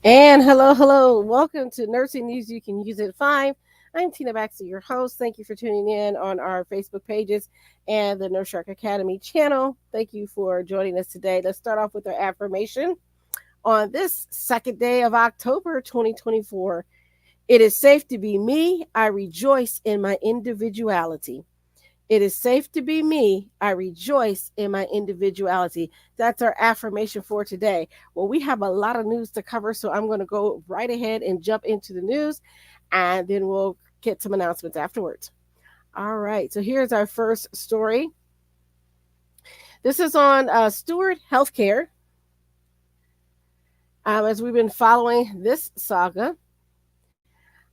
And hello, hello. Welcome to Nursing News You Can Use at 5. I'm Tina Baxter, your host. Thank you for tuning in on our Facebook pages and the Nurse Shark Academy channel. Thank you for joining us today. Let's start off with our affirmation on this second day of October 2024. It is safe to be me. I rejoice in my individuality. It is safe to be me. I rejoice in my individuality. That's our affirmation for today. Well, we have a lot of news to cover, so I'm going to go right ahead and jump into the news, and then we'll get some announcements afterwards. All right, so here's our first story. This is on Steward Healthcare. As we've been following this saga,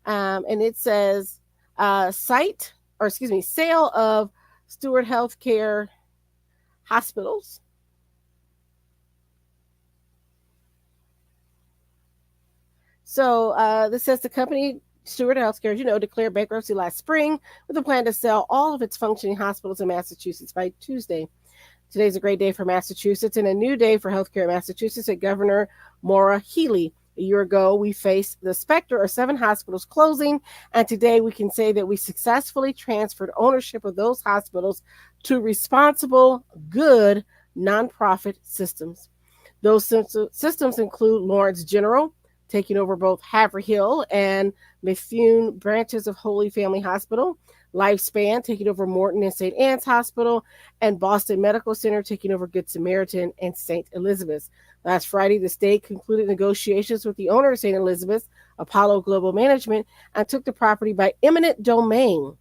and it says sale of Steward Healthcare hospitals. So this says the company Steward Healthcare, as you know, declared bankruptcy last spring with a plan to sell all of its functioning hospitals in Massachusetts by Tuesday. Today's a great day for Massachusetts and a new day for healthcare in Massachusetts, said Governor Maura Healey. A year ago, we faced the specter of 7 hospitals closing, and today we can say that we successfully transferred ownership of those hospitals to responsible, good nonprofit systems. Those systems include Lawrence General, taking over both Haverhill and Methuen branches of Holy Family Hospital, Lifespan taking over Morton and St. Anne's Hospital, and Boston Medical Center taking over Good Samaritan and St. Elizabeth's. Last Friday, the state concluded negotiations with the owner of St. Elizabeth's, Apollo Global Management, and took the property by eminent domain.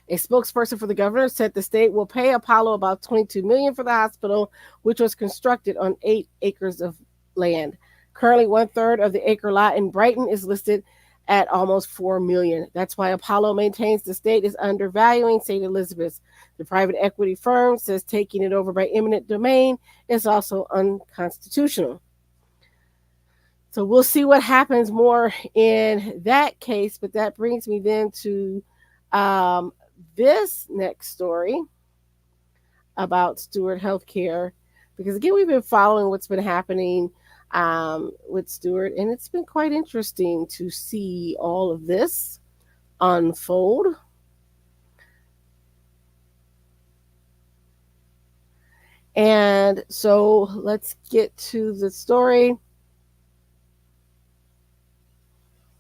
A spokesperson for the governor said the state will pay Apollo about $22 million for the hospital, which was constructed on 8 acres of land. Currently, 1/3 of the acre lot in Brighton is listed at almost $4 million. That's why Apollo maintains the state is undervaluing St. Elizabeth's. The private equity firm says taking it over by eminent domain is also unconstitutional. So we'll see what happens more in that case. But that brings me then to this next story about Steward Healthcare, because again, we've been following what's been happening with Steward, and it's been quite interesting to see all of this unfold. And so let's get to the story.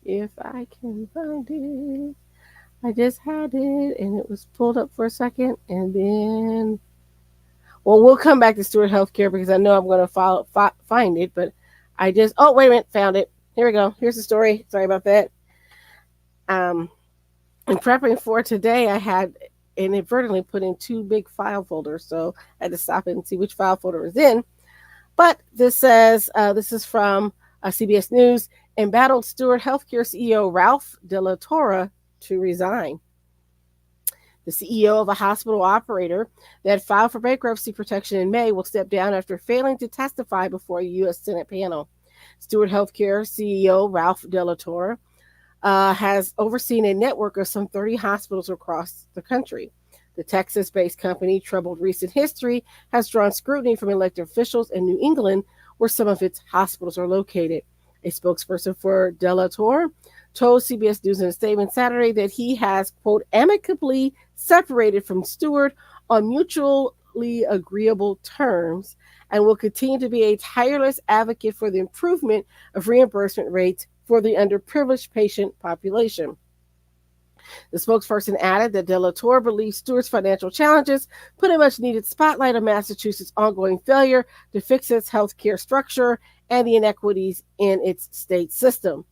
If I can find it. I just had it and it was pulled up for a second, and then we'll come back to Steward Healthcare because I know I'm going to find it, but wait a minute, found it. Here we go. Here's the story. Sorry about that. In prepping for today, I had inadvertently put in 2 big file folders, so I had to stop it and see which file folder was in. But this says, this is from CBS News, embattled Steward Healthcare CEO Ralph De La Torre to resign. The CEO of a hospital operator that filed for bankruptcy protection in May will step down after failing to testify before a U.S. Senate panel. Steward Healthcare CEO Ralph De La Torre has overseen a network of some 30 hospitals across the country. The Texas-based company, troubled recent history, has drawn scrutiny from elected officials in New England, where some of its hospitals are located. A spokesperson for De La Torre told CBS News in a statement Saturday that he has, quote, amicably separated from Steward on mutually agreeable terms and will continue to be a tireless advocate for the improvement of reimbursement rates for the underprivileged patient population. The spokesperson added that De La Torre believes Steward's financial challenges put a much needed spotlight on Massachusetts' ongoing failure to fix its healthcare structure and the inequities in its state system.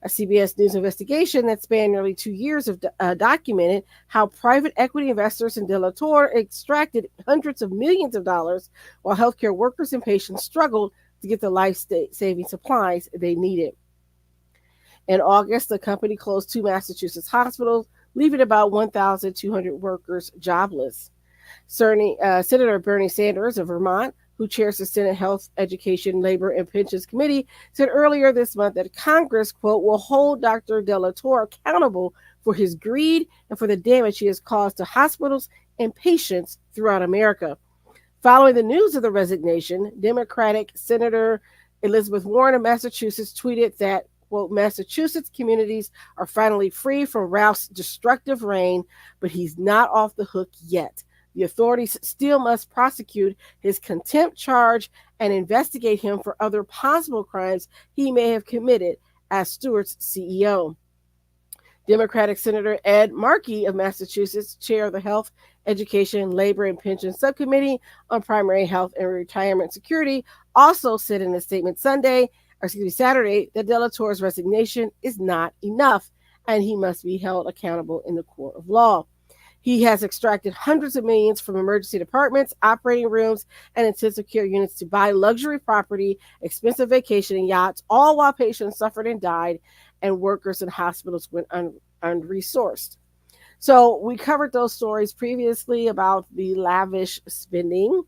A CBS News investigation that spanned nearly 2 years documented how private equity investors in De La Torre extracted hundreds of millions of dollars while healthcare workers and patients struggled to get the life-saving supplies they needed. In August, the company closed 2 Massachusetts hospitals, leaving about 1,200 workers jobless. Senator Bernie Sanders of Vermont, who chairs the Senate Health, Education, Labor, and Pensions Committee, said earlier this month that Congress, quote, will hold Dr. De La Torre accountable for his greed and for the damage he has caused to hospitals and patients throughout America. Following the news of the resignation, Democratic Senator Elizabeth Warren of Massachusetts tweeted that, quote, Massachusetts communities are finally free from Ralph's destructive reign, but he's not off the hook yet. The authorities still must prosecute his contempt charge and investigate him for other possible crimes he may have committed as Stewart's CEO. Democratic Senator Ed Markey of Massachusetts, chair of the Health, Education, Labor, and Pensions Subcommittee on Primary Health and Retirement Security, also said in a statement Saturday, that De La Torre's resignation is not enough and he must be held accountable in the court of law. He has extracted hundreds of millions from emergency departments, operating rooms, and intensive care units to buy luxury property, expensive vacation and yachts, all while patients suffered and died, and workers in hospitals went unresourced. So we covered those stories previously about the lavish spending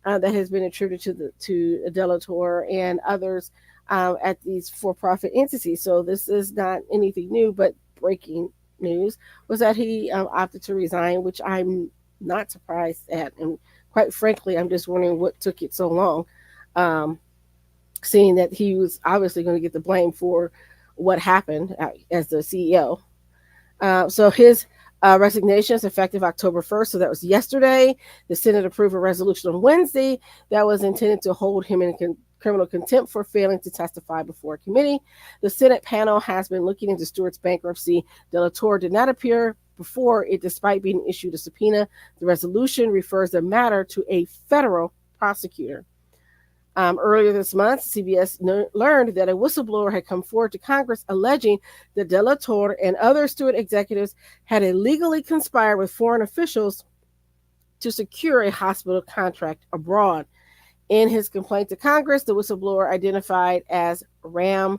that has been attributed to De La Torre and others at these for-profit entities. So this is not anything new, but breaking news was that he opted to resign, which I'm not surprised at. And quite frankly, I'm just wondering what took it so long, seeing that he was obviously going to get the blame for what happened as the CEO. So his resignation is effective October 1st. So that was yesterday. The Senate approved a resolution on Wednesday that was intended to hold him in criminal contempt for failing to testify before a committee. The Senate panel has been looking into Stewart's bankruptcy. De La Torre did not appear before it, despite being issued a subpoena. The resolution refers the matter to a federal prosecutor. Earlier this month, CBS learned that a whistleblower had come forward to Congress alleging that De La Torre and other Stewart executives had illegally conspired with foreign officials to secure a hospital contract abroad. In his complaint to Congress, the whistleblower identified as Ram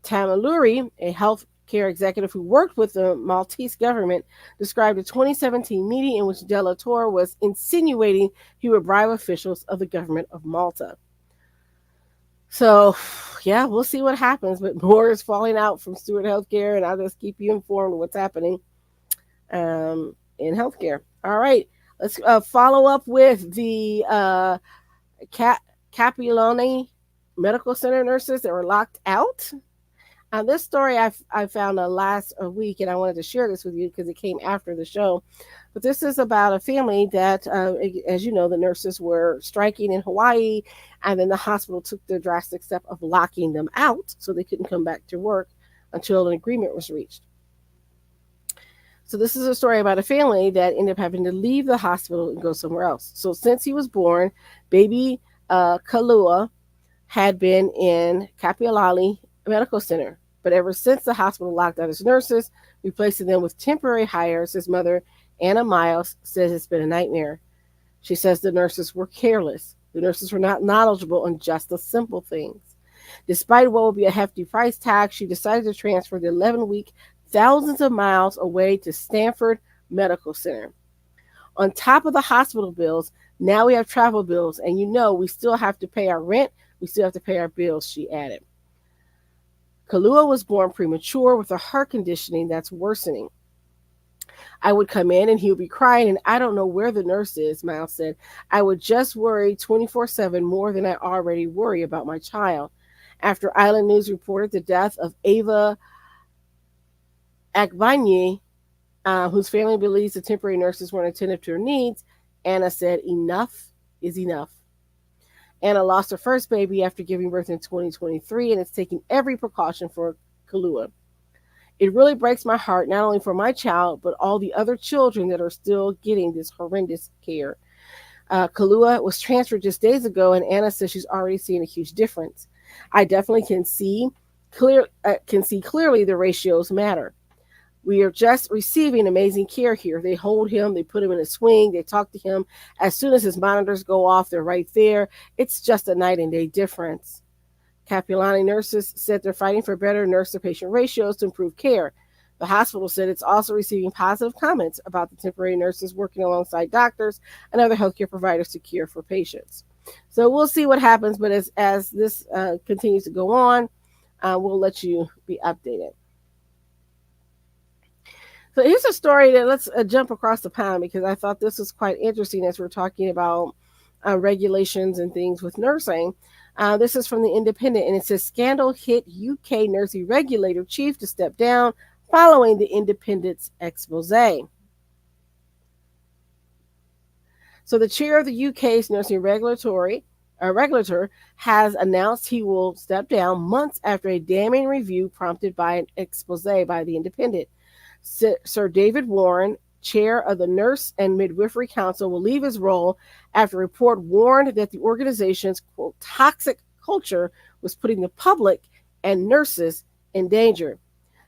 Tamaluri, a healthcare executive who worked with the Maltese government, described a 2017 meeting in which De La Torre was insinuating he would bribe officials of the government of Malta. So, yeah, we'll see what happens, but more is falling out from Stewart Healthcare, and I'll just keep you informed of what's happening in healthcare. All right. Let's follow up with the Capilano Medical Center nurses that were locked out. This story I found last week, and I wanted to share this with you because it came after the show. But this is about a family that, as you know, the nurses were striking in Hawaii, and then the hospital took the drastic step of locking them out so they couldn't come back to work until an agreement was reached. So this is a story about a family that ended up having to leave the hospital and go somewhere else. So since he was born, baby Kalua had been in Kapiolani Medical Center. But ever since the hospital locked out his nurses, replacing them with temporary hires, his mother, Anna Miles, says it's been a nightmare. She says the nurses were careless. The nurses were not knowledgeable on just the simple things. Despite what will be a hefty price tag, she decided to transfer the 11-week thousands of miles away to Stanford Medical Center. On top of the hospital bills, now we have travel bills, and we still have to pay our rent, we still have to pay our bills, she added. Kalua was born premature with a heart conditioning that's worsening. I would come in and he would be crying, and I don't know where the nurse is, Miles said. I would just worry 24/7 more than I already worry about my child. After Island News reported the death of Ava Akbanye, whose family believes the temporary nurses weren't attentive to her needs, Anna said, enough is enough. Anna lost her first baby after giving birth in 2023, and it's taking every precaution for Kalua. It really breaks my heart, not only for my child, but all the other children that are still getting this horrendous care. Kalua was transferred just days ago, and Anna says she's already seeing a huge difference. I definitely can see clearly the ratios matter. We are just receiving amazing care here. They hold him, they put him in a swing, they talk to him. As soon as his monitors go off, they're right there. It's just a night and day difference. Kapiolani nurses said they're fighting for better nurse-to-patient ratios to improve care. The hospital said it's also receiving positive comments about the temporary nurses working alongside doctors and other healthcare providers to care for patients. So we'll see what happens, but as this continues to go on, we'll let you be updated. So here's a story that let's jump across the pond because I thought this was quite interesting as we're talking about regulations and things with nursing. This is from the Independent, and it says scandal hit UK nursing regulator chief to step down following the Independent's expose. So the chair of the UK's nursing regulator has announced he will step down months after a damning review prompted by an expose by the Independent. Sir David Warren, chair of the Nurse and Midwifery Council, will leave his role after a report warned that the organization's, quote, toxic culture was putting the public and nurses in danger.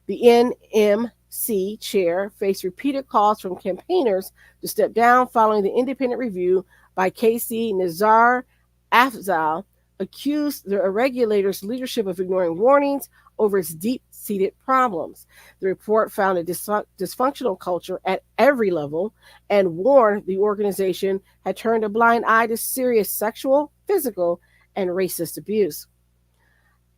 The NMC chair faced repeated calls from campaigners to step down following the independent review by KC Nazar Afzal accused the regulator's leadership of ignoring warnings over its deep-seated problems. The report found a dysfunctional culture at every level and warned the organization had turned a blind eye to serious sexual, physical, and racist abuse.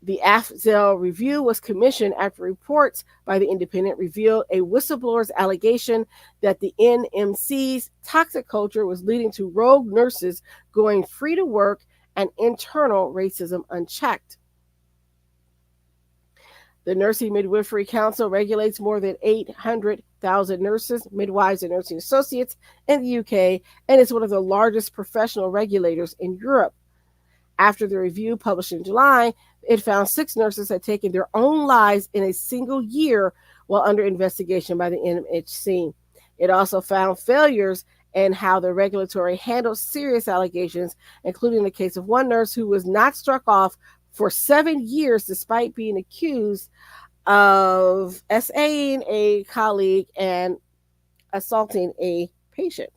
The Afzal review was commissioned after reports by the Independent revealed a whistleblower's allegation that the NMC's toxic culture was leading to rogue nurses going free to work and internal racism unchecked. The Nursing Midwifery Council regulates more than 800,000 nurses, midwives, and nursing associates in the UK, and is one of the largest professional regulators in Europe. After the review published in July, it found 6 nurses had taken their own lives in a single year while under investigation by the NMHC. It also found failures in how the regulatory handled serious allegations, including the case of one nurse who was not struck off for 7 years despite being accused of SAing a colleague and assaulting a patient.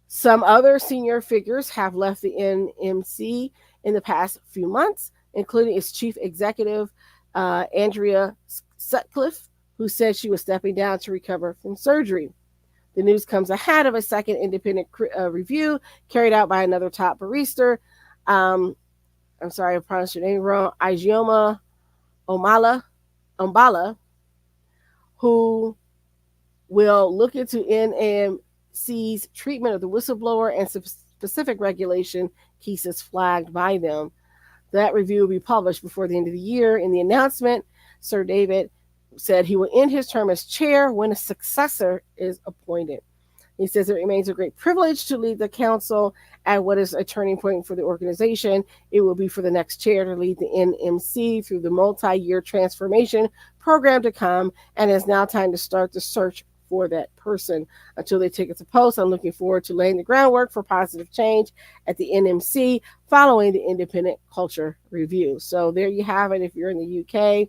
Some other senior figures have left the NMC in the past few months, including its chief executive, Andrea Sutcliffe, who said she was stepping down to recover from surgery. The news comes ahead of a second independent review carried out by another top barrister. I'm sorry, I pronounced your name wrong. Ijeoma Umbala, who will look into NMC's treatment of the whistleblower and specific regulation cases flagged by them. That review will be published before the end of the year. In the announcement, Sir David said he will end his term as chair when a successor is appointed. He says it remains a great privilege to lead the council at what is a turning point for the organization. It will be for the next chair to lead the NMC through the multi-year transformation program to come, and it's now time to start the search for that person. Until they take it to post, I'm looking forward to laying the groundwork for positive change at the NMC following the independent culture review. So there you have it. If you're in the UK,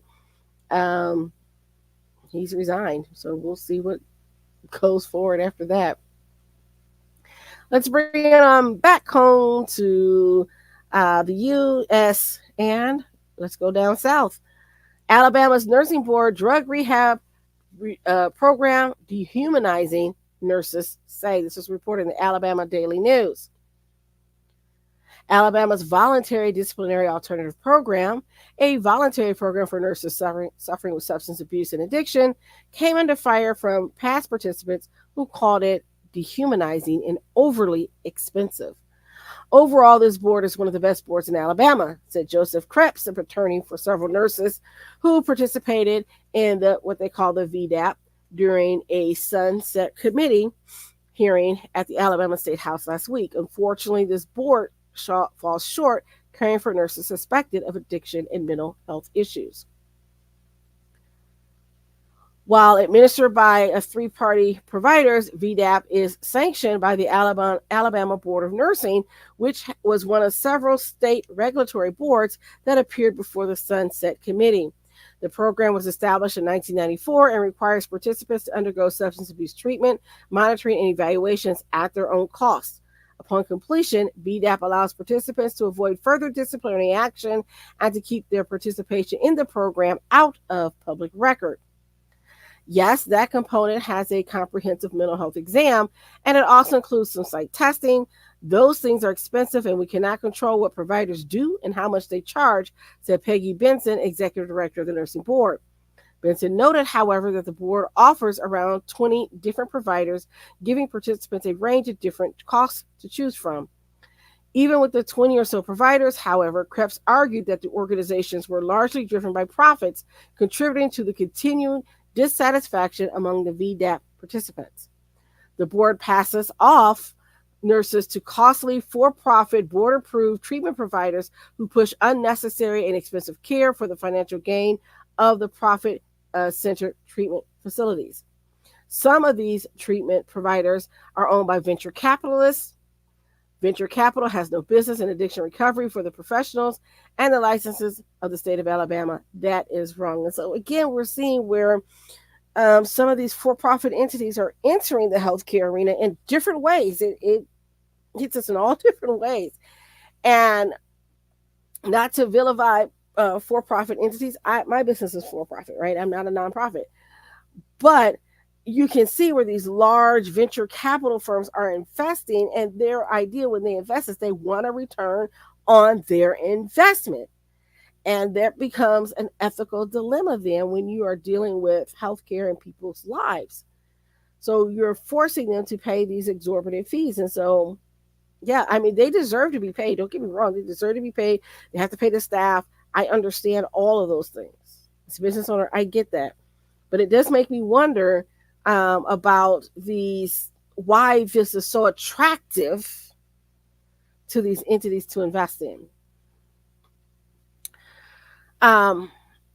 he's resigned. So we'll see what goes forward after that. Let's bring it back home to the U.S. and let's go down south. Alabama's nursing board drug rehab program dehumanizing nurses say. This was reported in the Alabama Daily News. Alabama's Voluntary Disciplinary Alternative Program, a voluntary program for nurses suffering with substance abuse and addiction, came under fire from past participants who called it dehumanizing and overly expensive. Overall, this board is one of the best boards in Alabama, said Joseph Krebs, an attorney for several nurses who participated in what they call the VDAP during a Sunset Committee hearing at the Alabama State House last week. Unfortunately, this board falls short caring for nurses suspected of addiction and mental health issues. While administered by 3-party providers, VDAP is sanctioned by the Alabama Board of Nursing, which was one of several state regulatory boards that appeared before the Sunset Committee. The program was established in 1994 and requires participants to undergo substance abuse treatment, monitoring, and evaluations at their own cost. Upon completion, VDAP allows participants to avoid further disciplinary action and to keep their participation in the program out of public record. Yes, that component has a comprehensive mental health exam, and it also includes some psych testing. Those things are expensive, and we cannot control what providers do and how much they charge, said Peggy Benson, executive director of the nursing board. Benson noted, however, that the board offers around 20 different providers, giving participants a range of different costs to choose from. Even with the 20 or so providers, however, Krebs argued that the organizations were largely driven by profits, contributing to the continued dissatisfaction among the VDAP participants. The board passes off nurses to costly, for profit, board approved treatment providers who push unnecessary and expensive care for the financial gain of the profit centered treatment facilities. Some of these treatment providers are owned by venture capitalists. Venture capital has no business in addiction recovery for the professionals and the licenses of the state of Alabama. That is wrong. And so, again, we're seeing where some of these for-profit entities are entering the healthcare arena in different ways. It hits us in all different ways. And not to vilify for-profit entities, my business is for-profit, right? I'm not a nonprofit. But you can see where these large venture capital firms are investing, and their idea when they invest is they want a return on their investment. And that becomes an ethical dilemma then when you are dealing with healthcare and people's lives. So you're forcing them to pay these exorbitant fees. And so, yeah, I mean, they deserve to be paid. Don't get me wrong. They deserve to be paid. They have to pay the staff. I understand all of those things. As a business owner, I get that. But it does make me wonder about these, why this is so attractive to these entities to invest in.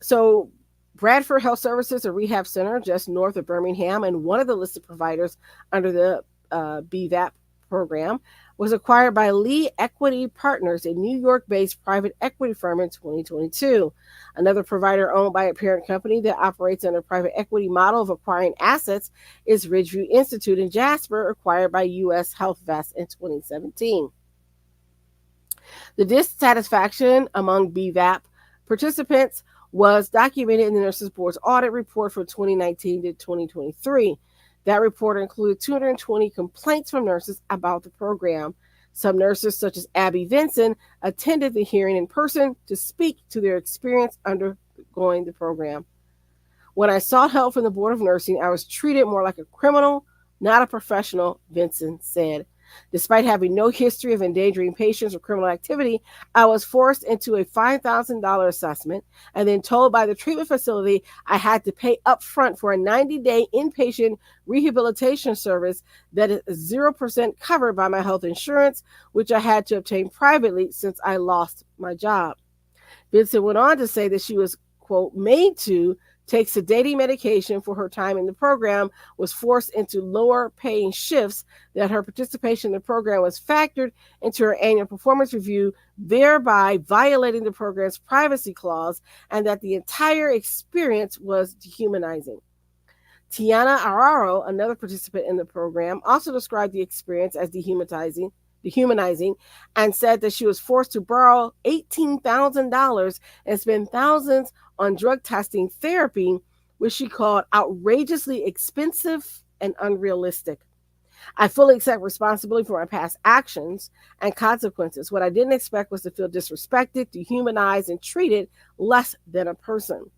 So Bradford Health Services, a rehab center just north of Birmingham and one of the listed providers under the BVAP program, was acquired by Lee Equity Partners, a New York-based private equity firm, in 2022. Another provider owned by a parent company that operates under a private equity model of acquiring assets is Ridgeview Institute in Jasper, acquired by U.S. Health Vest in 2017. The dissatisfaction among BVAP participants was documented in the Nurses Board's audit report for 2019 to 2023. That report included 220 complaints from nurses about the program. Some nurses, such as Abby Vinson, attended the hearing in person to speak to their experience undergoing the program. When I sought help from the Board of Nursing, I was treated more like a criminal, not a professional, Vinson said. Despite having no history of endangering patients or criminal activity, I was forced into a $5,000 assessment and then told by the treatment facility I had to pay up front for a 90-day inpatient rehabilitation service that is 0% covered by my health insurance, which I had to obtain privately since I lost my job. Vincent went on to say that she was, quote, made to take sedating medication for her time in the program, was forced into lower paying shifts, that her participation in the program was factored into her annual performance review, thereby violating the program's privacy clause, and that the entire experience was dehumanizing. Tiana Araro, another participant in the program, also described the experience as dehumanizing, and said that she was forced to borrow $18,000 and spend thousands on drug testing therapy, which she called outrageously expensive and unrealistic. I fully accept responsibility for my past actions and consequences. What I didn't expect was to feel disrespected, dehumanized, and treated less than a person.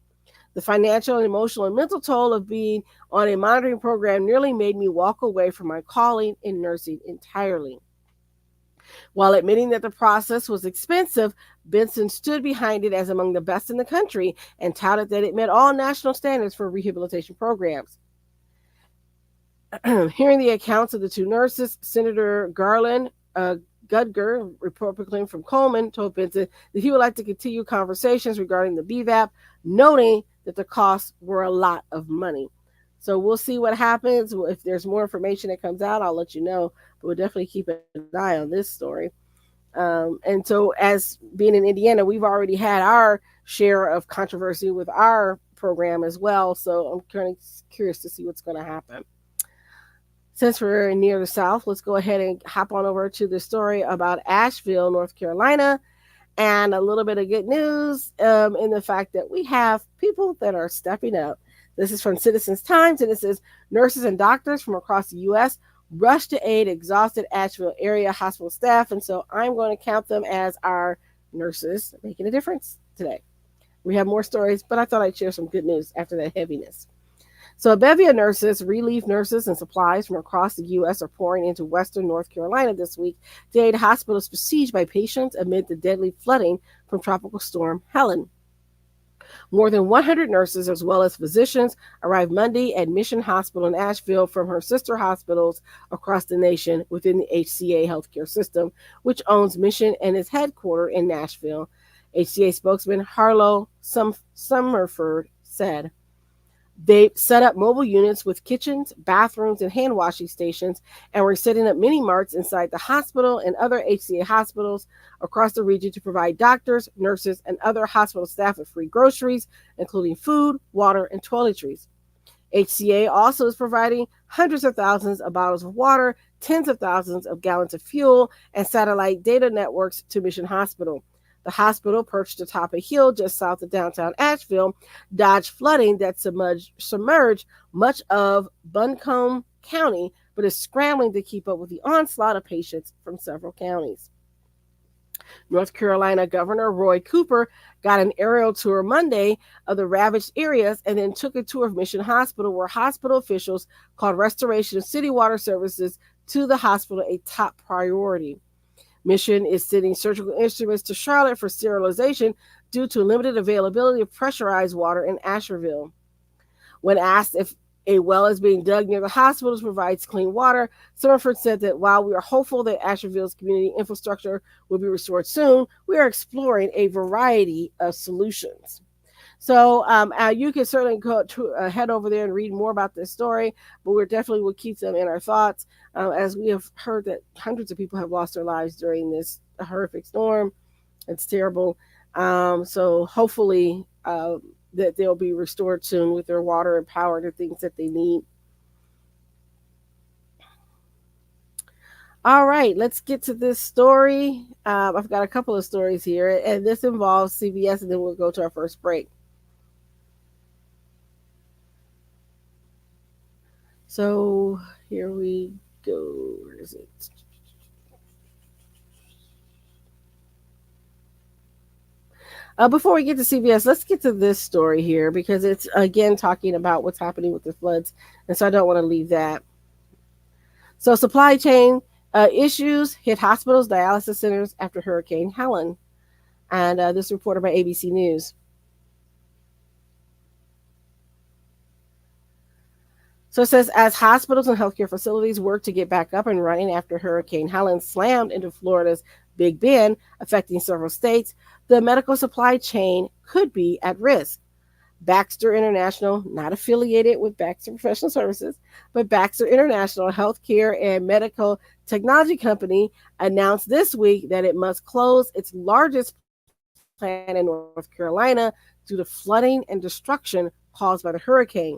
The financial, emotional, and mental toll of being on a monitoring program nearly made me walk away from my calling in nursing entirely. While admitting that the process was expensive, Benson stood behind it as among the best in the country and touted that it met all national standards for rehabilitation programs. Hearing the accounts of the two nurses, Senator Garland Gudger, Republican from Coleman, told Benson that he would like to continue conversations regarding the BVAP, noting that the costs were a lot of money. So we'll see what happens. If there's more information that comes out, I'll let you know. But we'll definitely keep an eye on this story. And so, as being in Indiana, we've already had our share of controversy with our program as well. So I'm kind of curious to see what's going to happen. Since we're near the South, let's go ahead and hop on over to the story about Asheville, North Carolina, and a little bit of good news in the fact that we have people that are stepping up. This is from Citizens Times, and it says nurses and doctors from across the U.S. rush to aid exhausted Asheville area hospital staff. And so I'm going to count them as our nurses making a difference today. We have more stories, but I thought I'd share some good news after that heaviness. So a bevy of nurses, relief nurses, and supplies from across the U.S. are pouring into western North Carolina this week to aid hospitals besieged by patients amid the deadly flooding from Tropical Storm Helen. More than 100 nurses, as well as physicians, arrived Monday at Mission Hospital in Asheville from her sister hospitals across the nation within the HCA healthcare system, which owns Mission and is headquartered in Nashville. HCA spokesman Harlow Summerford said. They set up mobile units with kitchens, bathrooms, and hand washing stations, and were setting up mini marts inside the hospital and other HCA hospitals across the region to provide doctors, nurses, and other hospital staff with free groceries, including food, water, and toiletries. HCA also is providing hundreds of thousands of bottles of water, tens of thousands of gallons of fuel, and satellite data networks to Mission Hospital. The hospital, perched atop a hill just south of downtown Asheville, dodged flooding that submerged much of Buncombe County, but is scrambling to keep up with the onslaught of patients from several counties. North Carolina Governor Roy Cooper got an aerial tour Monday of the ravaged areas and then took a tour of Mission Hospital, where hospital officials called restoration of city water services to the hospital a top priority. Mission is sending surgical instruments to Charlotte for sterilization due to limited availability of pressurized water in Asheville. When asked if a well is being dug near the hospitals provides clean water, Summerford said that while we are hopeful that Asheville's community infrastructure will be restored soon, we are exploring a variety of solutions. So you can certainly go head over there and read more about this story, but we definitely will keep them in our thoughts as we have heard that hundreds of people have lost their lives during this horrific storm. It's terrible. So hopefully that they'll be restored soon with their water and power, the things that they need. All right, let's get to this story. I've got a couple of stories here, and this involves CBS, and then we'll go to our first break. So here we go. Where is it? Before we get to CBS, let's get to this story here because it's again talking about what's happening with the floods, and so I don't want to leave that. So supply chain issues hit hospitals, dialysis centers after Hurricane Helen, and this reported by ABC News. So it says, as hospitals and healthcare facilities work to get back up and running after Hurricane Helen slammed into Florida's Big Bend, affecting several states, the medical supply chain could be at risk. Baxter International, not affiliated with Baxter Professional Services, but Baxter International Healthcare and Medical Technology Company, announced this week that it must close its largest plant in North Carolina due to flooding and destruction caused by the hurricane.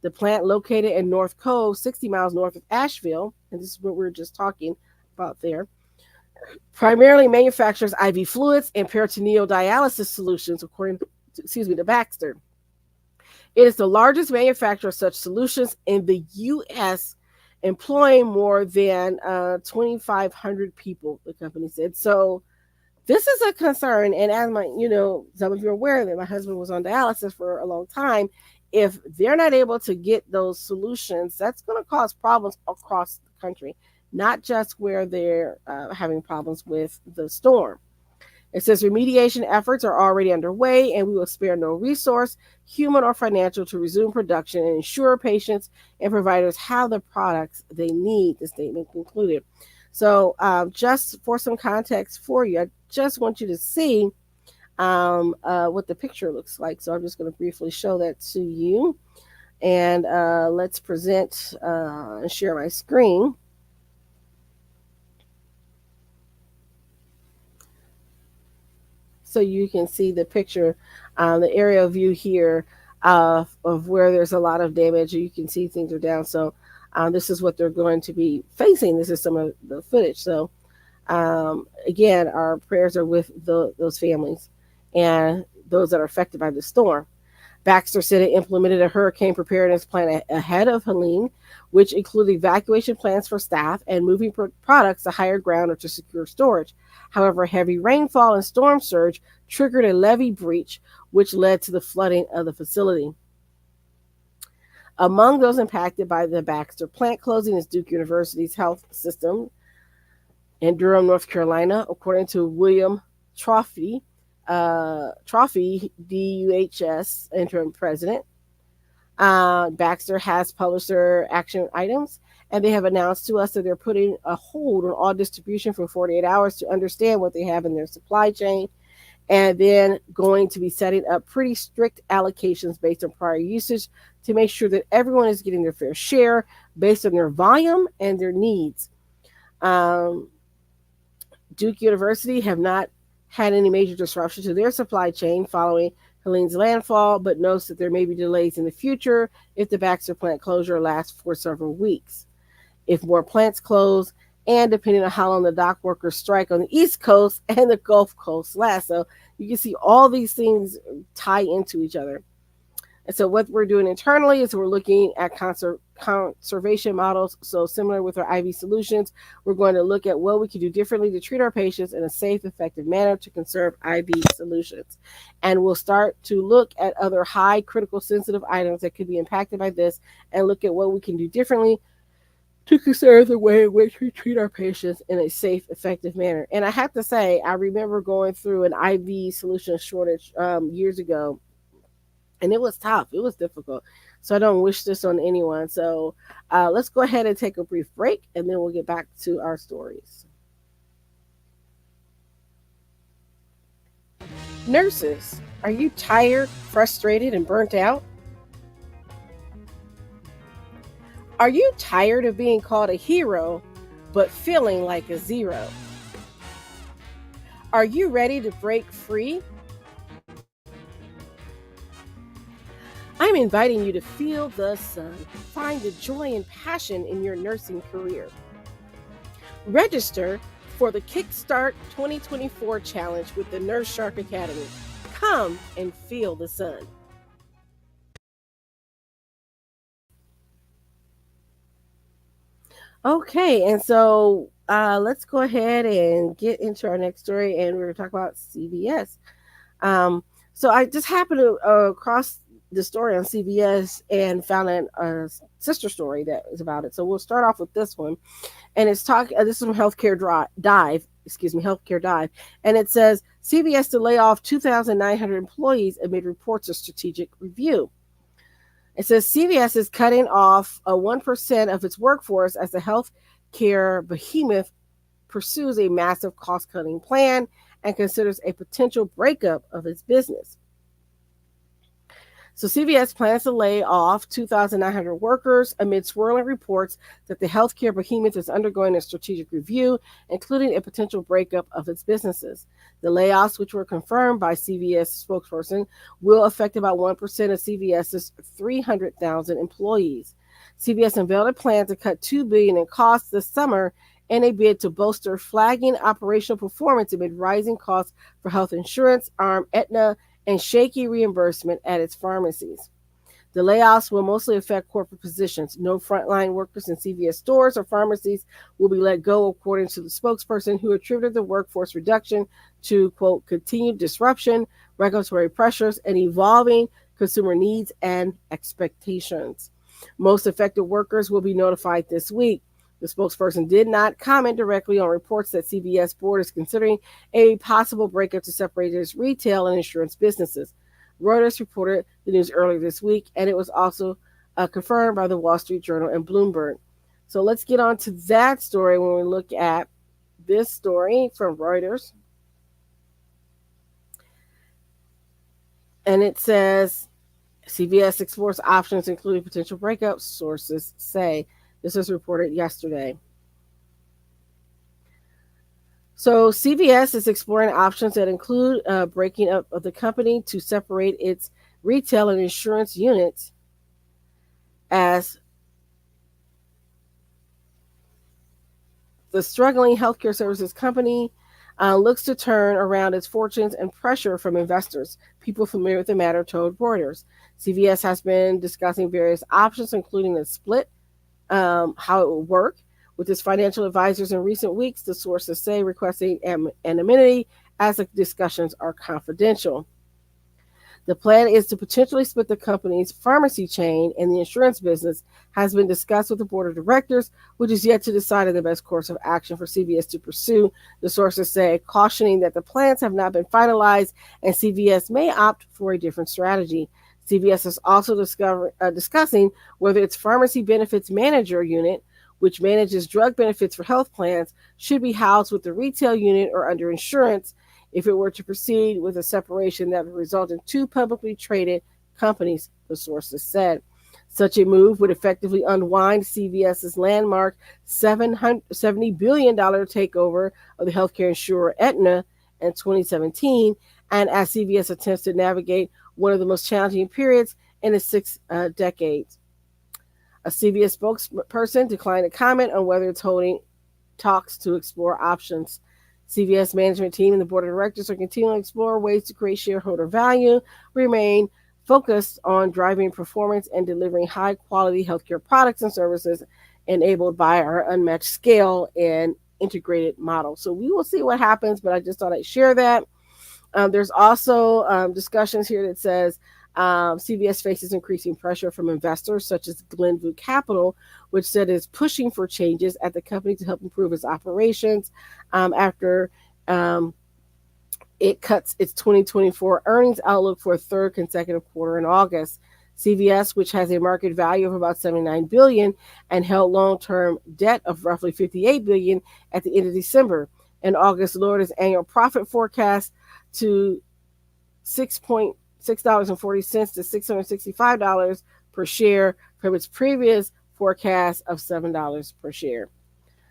The plant, located in North Cove, 60 miles north of Asheville, and this is what we were just talking about there, primarily manufactures IV fluids and peritoneal dialysis solutions, according to Baxter. It is the largest manufacturer of such solutions in the U.S., employing more than 2,500 people, the company said. So this is a concern. And as some of you are aware that my husband was on dialysis for a long time. If they're not able to get those solutions, that's going to cause problems across the country, not just where they're having problems with the storm. It says remediation efforts are already underway, and we will spare no resource, human or financial, to resume production and ensure patients and providers have the products they need, the statement concluded. So just for some context for you, I just want you to see what the picture looks like. So I'm just going to briefly show that to you. And let's present and share my screen. So you can see the picture, the aerial view here of where there's a lot of damage. You can see things are down. So this is what they're going to be facing. This is some of the footage. So again, our prayers are with those families and those that are affected by the storm. Baxter said it implemented a hurricane preparedness plan ahead of Helene, which included evacuation plans for staff and moving products to higher ground or to secure storage. However, heavy rainfall and storm surge triggered a levee breach, which led to the flooding of the facility. Among those impacted by the Baxter plant closing is Duke University's health system in Durham, North Carolina, according to William Trophy, DUHS interim president. Baxter has published their action items, and they have announced to us that they're putting a hold on all distribution for 48 hours to understand what they have in their supply chain, and then going to be setting up pretty strict allocations based on prior usage to make sure that everyone is getting their fair share based on their volume and their needs. Duke University have not had any major disruption to their supply chain following Helene's landfall, but notes that there may be delays in the future if the Baxter plant closure lasts for several weeks. If more plants close, and depending on how long the dock workers strike on the East Coast and the Gulf Coast last. So you can see all these things tie into each other. And so what we're doing internally is we're looking at conservation models. So similar with our IV solutions, we're going to look at what we can do differently to treat our patients in a safe, effective manner to conserve IV solutions. And we'll start to look at other high critical sensitive items that could be impacted by this and look at what we can do differently to conserve the way in which we treat our patients in a safe, effective manner. And I have to say, I remember going through an IV solution shortage years ago, and it was tough. It was difficult. So I don't wish this on anyone. So let's go ahead and take a brief break, and then we'll get back to our stories. Nurses, are you tired, frustrated, and burnt out? Are you tired of being called a hero, but feeling like a zero? Are you ready to break free? I'm inviting you to feel the sun. Find the joy and passion in your nursing career. Register for the Kickstart 2024 Challenge with the Nurse Shark Academy. Come and feel the sun. Okay, and so let's go ahead and get into our next story, and we're going to talk about CVS. So I just happened to cross the story on CBS and found a sister story that is about it. So we'll start off with this one, and it's this is from Healthcare Dive, and it says CVS to lay off 2,900 employees amid reports of strategic review. It says CVS is cutting off 1% of its workforce as the healthcare behemoth pursues a massive cost-cutting plan and considers a potential breakup of its business. So CVS plans to lay off 2,900 workers amid swirling reports that the healthcare behemoth is undergoing a strategic review, including a potential breakup of its businesses. The layoffs, which were confirmed by CVS spokesperson, will affect about 1% of CVS's 300,000 employees. CVS unveiled a plan to cut $2 billion in costs this summer in a bid to bolster flagging operational performance amid rising costs for health insurance arm Aetna and shaky reimbursement at its pharmacies. The layoffs will mostly affect corporate positions. No frontline workers in CVS stores or pharmacies will be let go, according to the spokesperson, who attributed the workforce reduction to, quote, continued disruption, regulatory pressures, and evolving consumer needs and expectations. Most affected workers will be notified this week. The spokesperson did not comment directly on reports that CVS board is considering a possible breakup to separate its retail and insurance businesses. Reuters reported the news earlier this week, and it was also confirmed by the Wall Street Journal and Bloomberg. So let's get on to that story when we look at this story from Reuters. And it says, CVS explores options, including potential breakup, sources say. This was reported yesterday. So CVS is exploring options that include breaking up of the company to separate its retail and insurance units, as the struggling healthcare services company looks to turn around its fortunes and pressure from investors. People familiar with the matter told Reuters. CVS has been discussing various options, including a split, how it will work with its financial advisors in recent weeks, the sources say, requesting anonymity as the discussions are confidential. The plan is to potentially split the company's pharmacy chain, and the insurance business has been discussed with the board of directors, which is yet to decide on the best course of action for CVS to pursue, the sources say, cautioning that the plans have not been finalized and CVS may opt for a different strategy. CVS is also discussing whether its pharmacy benefits manager unit, which manages drug benefits for health plans, should be housed with the retail unit or under insurance if it were to proceed with a separation that would result in two publicly traded companies, the sources said. Such a move would effectively unwind CVS's landmark $70 billion takeover of the healthcare insurer Aetna in 2017, and as CVS attempts to navigate one of the most challenging periods in its six decades. A CVS spokesperson declined to comment on whether it's holding talks to explore options. CVS management team and the board of directors are continuing to explore ways to create shareholder value, remain focused on driving performance and delivering high quality healthcare products and services enabled by our unmatched scale and integrated model. So we will see what happens, but I just thought I'd share that. There's also discussions here that says CVS faces increasing pressure from investors such as Glenview Capital, which said is pushing for changes at the company to help improve its operations after it cuts its 2024 earnings outlook for a third consecutive quarter in August. CVS, which has a market value of about $79 billion and held long-term debt of roughly $58 billion at the end of December. In August, lowered its annual profit forecast to $6.40 to $665 per share from its previous forecast of $7 per share.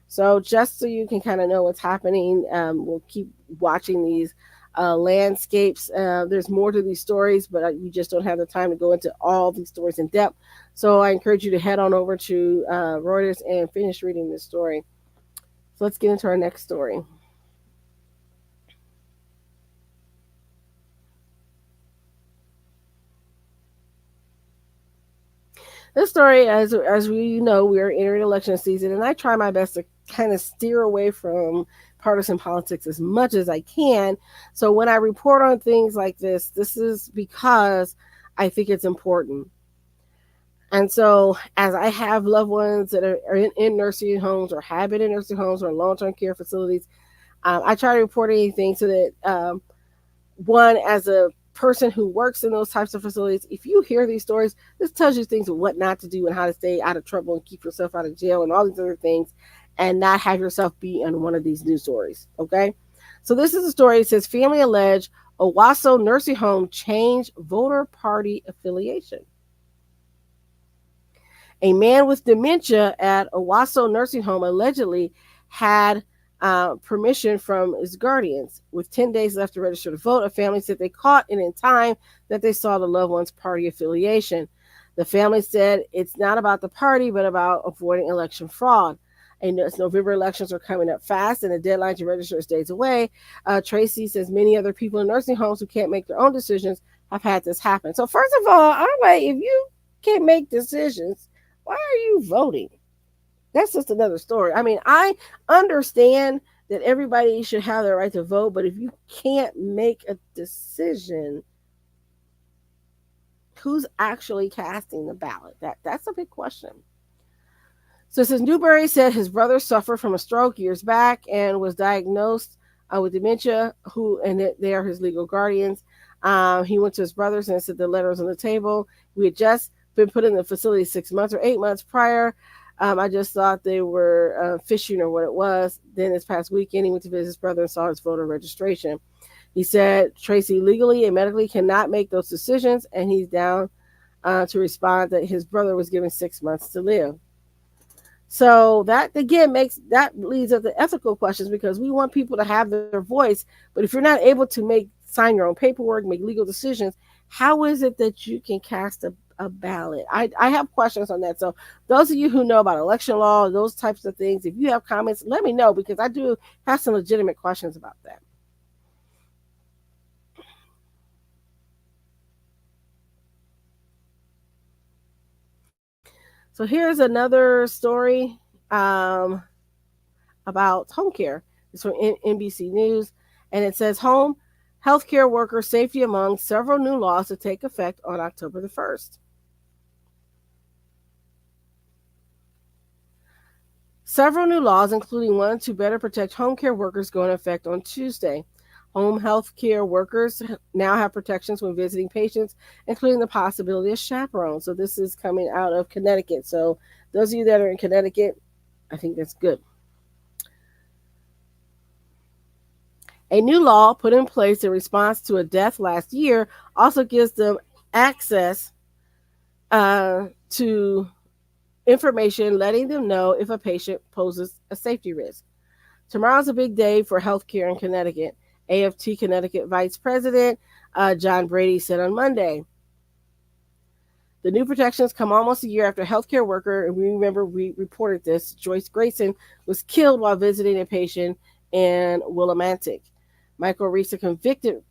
So just so you can kind of know what's happening, we'll keep watching these landscapes. There's more to these stories, but we just don't have the time to go into all these stories in depth. So I encourage you to head on over to Reuters and finish reading this story. So let's get into our next story. This story, as we know, we are entering election season, and I try my best to kind of steer away from partisan politics as much as I can. So when I report on things like this is because I think it's important. And so as I have loved ones that are in nursing homes or have been in nursing homes or long-term care facilities, I try to report anything so that, one, as a person who works in those types of facilities, if you hear these stories, this tells you things of what not to do and how to stay out of trouble and keep yourself out of jail and all these other things, and not have yourself be in one of these news stories. Okay, so this is a story. It says family allege Owasso nursing home changed voter party affiliation. A man with dementia at Owasso nursing home allegedly had permission from his guardians. With 10 days left to register to vote, a family said they caught it in time that they saw the loved one's party affiliation. The family said it's not about the party, but about avoiding election fraud. And November elections are coming up fast, and the deadline to register is days away. Tracy says many other people in nursing homes who can't make their own decisions have had this happen. So first of all, I'm like, if you can't make decisions, why are you voting? That's just another story. I mean, I understand that everybody should have the right to vote, but if you can't make a decision, who's actually casting the ballot? That's a big question. So it says Newberry said his brother suffered from a stroke years back and was diagnosed with dementia, and they are his legal guardians. He went to his brothers and said the letter was on the table. We had just been put in the facility 6 months or 8 months prior. I just thought they were fishing or what it was. Then this past weekend, he went to visit his brother and saw his voter registration. He said Tracy legally and medically cannot make those decisions, and he's down to respond that his brother was given 6 months to live. So that again leads up to ethical questions, because we want people to have their voice, but if you're not able to sign your own paperwork, make legal decisions, how is it that you can cast a ballot? I have questions on that. So those of you who know about election law, those types of things, if you have comments, let me know, because I do have some legitimate questions about that. So here's another story about home care. It's from NBC News, and it says home healthcare worker safety among several new laws to take effect on October the 1st. Several new laws, including one to better protect home care workers, go into effect on Tuesday. Home health care workers now have protections when visiting patients, including the possibility of chaperones. So this is coming out of Connecticut. So those of you that are in Connecticut, I think that's good. A new law put in place in response to a death last year also gives them access to information letting them know if a patient poses a safety risk. Tomorrow's a big day for healthcare in Connecticut. AFT Connecticut Vice President John Brady said on Monday. The new protections come almost a year after a healthcare worker, and we remember we reported this, Joyce Grayson, was killed while visiting a patient in Willimantic. Michael Reese, a convicted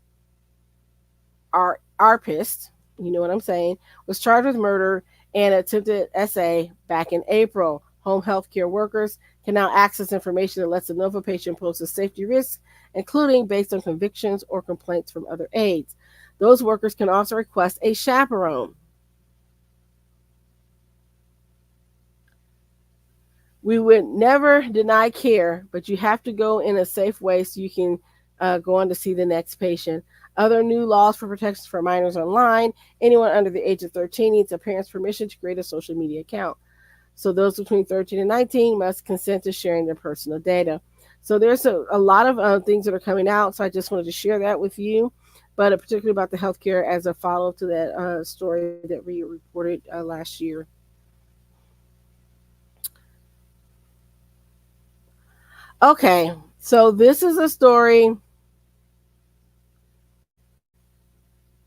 ARPist, you know what I'm saying, was charged with murder and attempted SA back in April. Home health care workers can now access information that lets them know if a patient poses safety risks, including based on convictions or complaints from other aides. Those workers can also request a chaperone. We would never deny care, but you have to go in a safe way so you can go on to see the next patient. Other new laws for protections for minors online. Anyone under the age of 13 needs a parent's permission to create a social media account. So those between 13 and 19 must consent to sharing their personal data. So there's a lot of things that are coming out. So I just wanted to share that with you, but particularly about the healthcare as a follow-up to that story that we reported last year. Okay, so this is a story.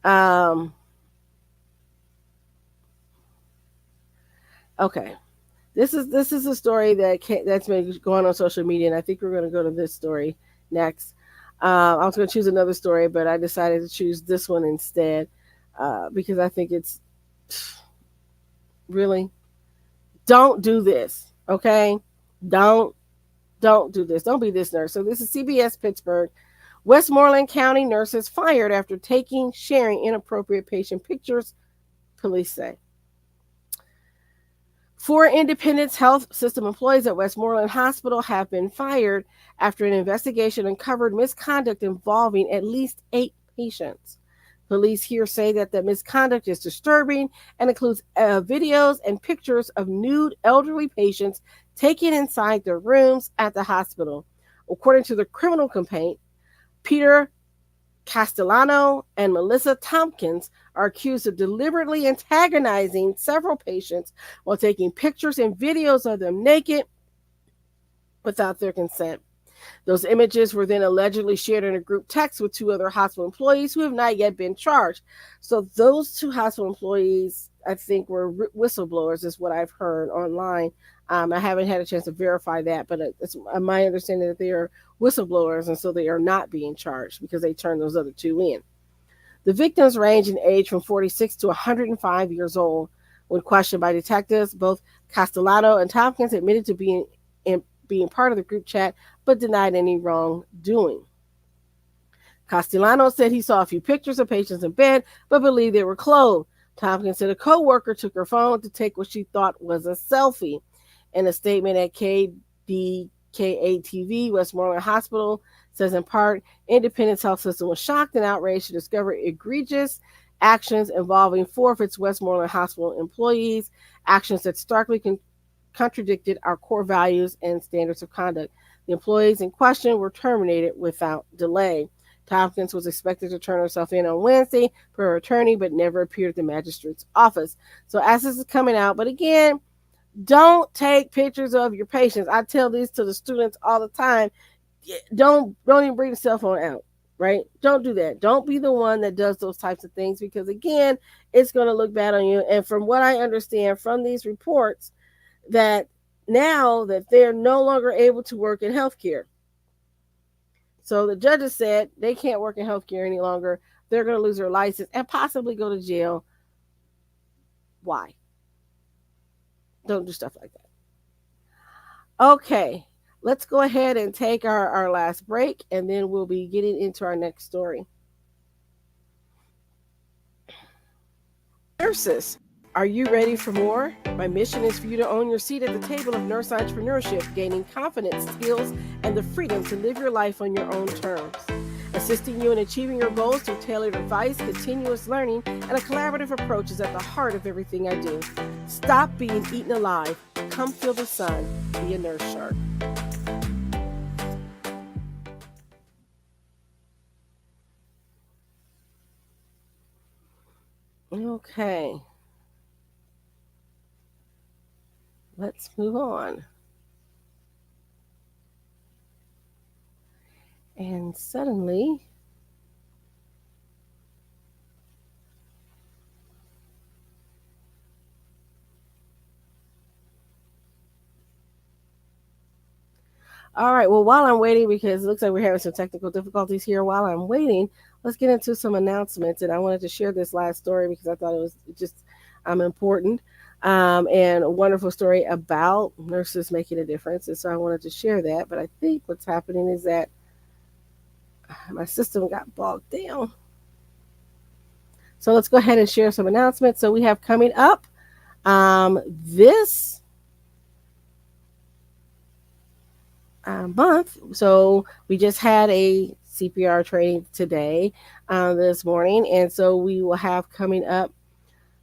Um, okay, this is a story that's been going on social media, and I think we're going to go to this story next. I was going to choose another story, but I decided to choose this one instead because I think it's really don't do this. Okay, don't don't do this. Don't be this nurse. So this is CBS Pittsburgh. Westmoreland County nurses fired after sharing inappropriate patient pictures, police say. 4 Independence Health System employees at Westmoreland Hospital have been fired after an investigation uncovered misconduct involving at least 8 patients. Police here say that the misconduct is disturbing and includes videos and pictures of nude elderly patients taken inside their rooms at the hospital. According to the criminal complaint, Peter Castellano and Melissa Tompkins are accused of deliberately antagonizing several patients while taking pictures and videos of them naked without their consent. Those images were then allegedly shared in a group text with 2 other hospital employees who have not yet been charged. So those 2 hospital employees, I think, were whistleblowers, is what I've heard online. I haven't had a chance to verify that, but it's my understanding that they are whistleblowers, and so they are not being charged because they turned those other 2 in. The victims range in age from 46 to 105 years old. When questioned by detectives, both Castellano and Tompkins admitted to being part of the group chat, but denied any wrongdoing. Castellano said he saw a few pictures of patients in bed, but believed they were clothed. Tompkins said a co-worker took her phone to take what she thought was a selfie. In a statement at KDKA-TV, Westmoreland Hospital says in part, Independence Health System was shocked and outraged to discover egregious actions involving 4 of its Westmoreland Hospital employees, actions that starkly contradicted our core values and standards of conduct. The employees in question were terminated without delay. Tompkins was expected to turn herself in on Wednesday for her attorney, but never appeared at the magistrate's office. So as this is coming out, but again, don't take pictures of your patients. I tell these to the students all the time. Don't even bring the cell phone out, right? Don't do that. Don't be the one that does those types of things because again, it's going to look bad on you. And from what I understand from these reports, that now that they're no longer able to work in healthcare. So the judges said they can't work in healthcare any longer. They're going to lose their license and possibly go to jail. Why? Don't do stuff like that. Okay, let's go ahead and take our last break, and then we'll be getting into our next story. Nurses, are you ready for more? My mission is for you to own your seat at the table of nurse entrepreneurship, gaining confidence, skills, and the freedom to live your life on your own terms. Assisting you in achieving your goals through tailored advice, continuous learning, and a collaborative approach is at the heart of everything I do. Stop being eaten alive. Come feel the sun. Be a nurse shark. Okay. Let's move on. And suddenly, all right, well, while I'm waiting, because it looks like we're having some technical difficulties here, while I'm waiting, let's get into some announcements. And I wanted to share this last story because I thought it was just important and a wonderful story about nurses making a difference. And so I wanted to share that. But I think what's happening is that my system got bogged down. So let's go ahead and share some announcements. So we have coming up this month. So we just had a CPR training today, this morning, and so we will have coming up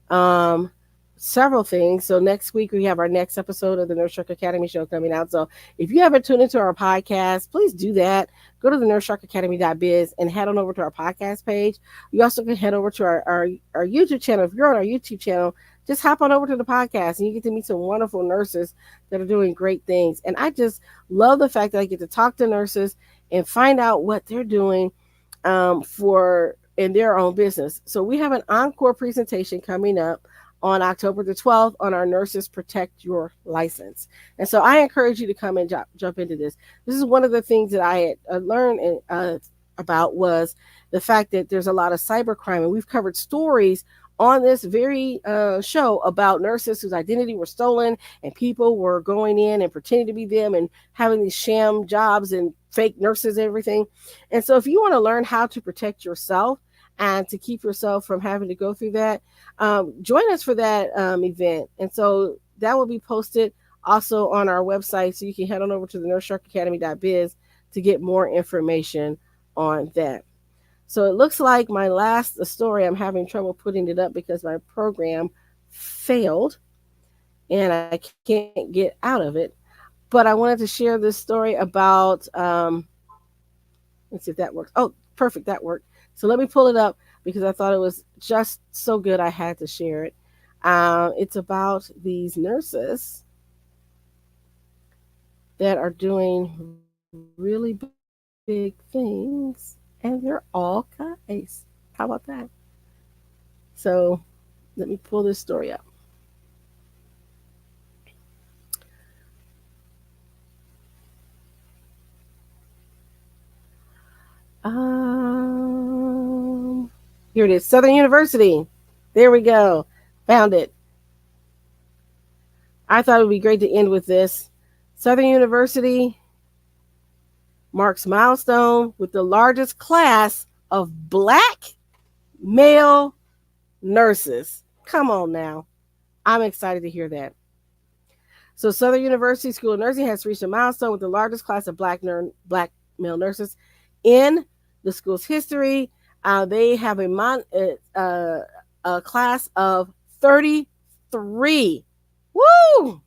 um, several things. So next week we have our next episode of the Nurse Shark Academy show coming out. So if you haven't tuned into our podcast, please do that. Go to the NurseSharkAcademy.biz and head on over to our podcast page. You also can head over to our YouTube channel. If you're on our YouTube channel, just hop on over to the podcast and you get to meet some wonderful nurses that are doing great things. And I just love the fact that I get to talk to nurses and find out what they're doing for in their own business. So we have an encore presentation coming up on October the 12th on our Nurses Protect Your License. And so I encourage you to come and jump into this. This is one of the things that I had learned about was the fact that there's a lot of cybercrime, and we've covered stories on this very show about nurses whose identity were stolen and people were going in and pretending to be them and having these sham jobs and fake nurses and everything. And so if you want to learn how to protect yourself and to keep yourself from having to go through that, join us for that event. And so that will be posted also on our website. So you can head on over to the NurseSharkAcademy.biz to get more information on that. So it looks like my last story, I'm having trouble putting it up because my program failed and I can't get out of it. But I wanted to share this story about, let's see if that works. Oh, perfect, that worked. So let me pull it up because I thought it was just so good I had to share it. It's about these nurses that are doing really big things. And they're all guys. How about that? So let me pull this story up. Here it is, Southern University. There we go. Found it. I thought it would be great to end with this. Southern University marks milestone with the largest class of Black male nurses. Come on now. I'm excited to hear that. So Southern University School of Nursing has reached a milestone with the largest class of Black male nurses in the school's history. They have a class of 33. Woo!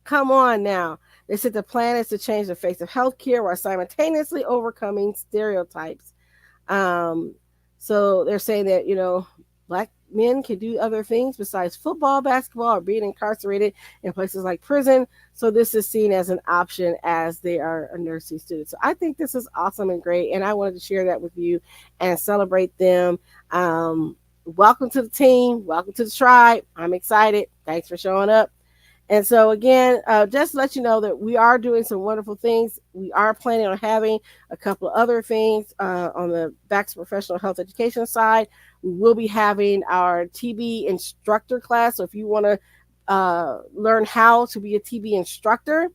Come on now. They said the plan is to change the face of healthcare while simultaneously overcoming stereotypes. So they're saying that, Black men can do other things besides football, basketball, or being incarcerated in places like prison. So this is seen as an option as they are a nursing student. So I think this is awesome and great. And I wanted to share that with you and celebrate them. Welcome to the team. Welcome to the tribe. I'm excited. Thanks for showing up. And so again, just to let you know that we are doing some wonderful things. We are planning on having a couple of other things on the Baxter Professional Health Education side. We will be having our TB instructor class. So if you want to learn how to be a TB instructor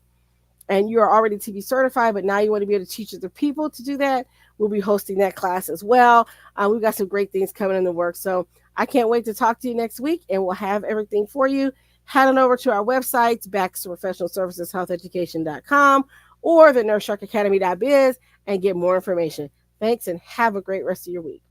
and you are already TB certified, but now you want to be able to teach other people to do that, we'll be hosting that class as well. We've got some great things coming in the works. So I can't wait to talk to you next week, and we'll have everything for you. Head on over to our websites, Baxter Professional Services Health Education.com or the NurseSharkAcademy.biz, and get more information. Thanks, and have a great rest of your week.